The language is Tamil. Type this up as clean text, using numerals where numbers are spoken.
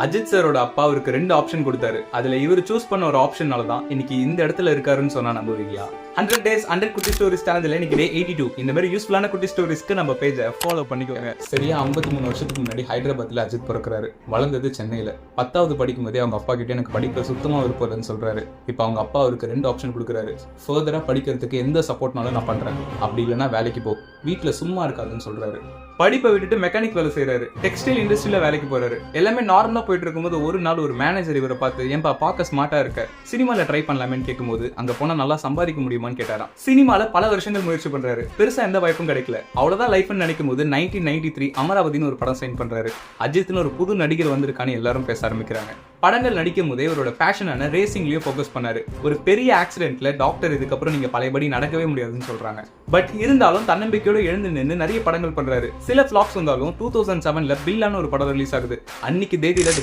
அஜித் சாரோட அப்பா அவருக்கு 2 ஆப்ஷன் கொடுத்தாரு. அதுல இவர் சூஸ் பண்ண ஒரு ஆப்ஷனால தான் இன்னைக்கு இந்த இடத்துல இருக்காருன்னு சொன்னா நம்புவீங்களா? 100 days 100 குட்டி ஸ்டோரிஸ் சேனல்ல இன்னைக்கு டே 82. இந்த மாதிரி யூஸ்ஃபுல்லான குட்டி ஸ்டோரிஸ்க்கு நம்ம பேஜை ஃபாலோ பண்ணிக்கோங்க. சரியா 53 வருஷத்துக்கு முன்னாடி ஹைதராபாத்ல அஜித் பிறக்கிறாரு. வளர்ந்தது சென்னையில. 10வது படிக்கும் போதே அவங்க அப்பா கிட்ட எனக்கு படிப்ப சுத்தமா விருப்பம் இல்லைன்னு சொல்றாரு. இப்போ அவங்க அப்பா அவருக்கு 2 ஆப்ஷன் கொடுக்குறாரு. ஃபர்தரா படிக்கிறதுக்கு எந்த சப்போர்ட்னாலும் நான் பண்றேன், அப்படி இல்லைன்னா வேலைக்கு போ, வீட்டுல சும்மா இருக்காதுன்னு சொல்றாரு. படிப்பை விட்டுட்டு மெக்கானிக் வேலை செய்யறாரு. டெக்ஸ்டைல் இண்டஸ்ட்ரியில வேலைக்கு போறாரு. எல்லாமே நார்மலா போயிட்டு இருக்கும்போது ஒரு நாள் ஒரு மேனேஜர் இவரை பார்த்து, ஏன்பா பார்க்க ஸ்மார்ட்டா இருக்க, சினிமால ட்ரை பண்ணலாமேன்னு கேட்கும்போது அங்க போனா நல்லா சம்பாதிக்க முடியுமான்னு கேட்டாராம். சினிமால பல வருஷங்கள் முயற்சி பண்றாரு. பெருசா எந்த வாய்ப்பும் கிடைக்கல. அவ்வளவுதான் லைஃப்னு நினைக்கும் போது 1993 அமராவதினு ஒரு படம் சைன் பண்றாரு. அஜித்னு ஒரு புது நடிகர் வந்திருக்கான்னு எல்லாரும் பேச ஆரம்பிக்கிறாங்க. படங்கள் நடிக்கும் போதே அவரோட பேஷனான ரேசிங்லயும் ஃபோக்கஸ் பண்ணாரு. ஒரு பெரிய ஆக்சிடென்ட்ல டாக்டர் இதுக்கப்புறம் நீங்க பழையபடி நடக்கவே முடியாதுன்னு சொல்றாங்க. பட் இருந்தாலும் தன்னம்பிக்கையோட எழுந்து நின்று நிறைய படங்கள் பண்றாரு. சில ஃபிளாப்ஸ் வந்தாலும் 2007ல பில்லான ஒரு படம் ரிலீஸ் ஆகுது. அன்னைக்கு தேதியில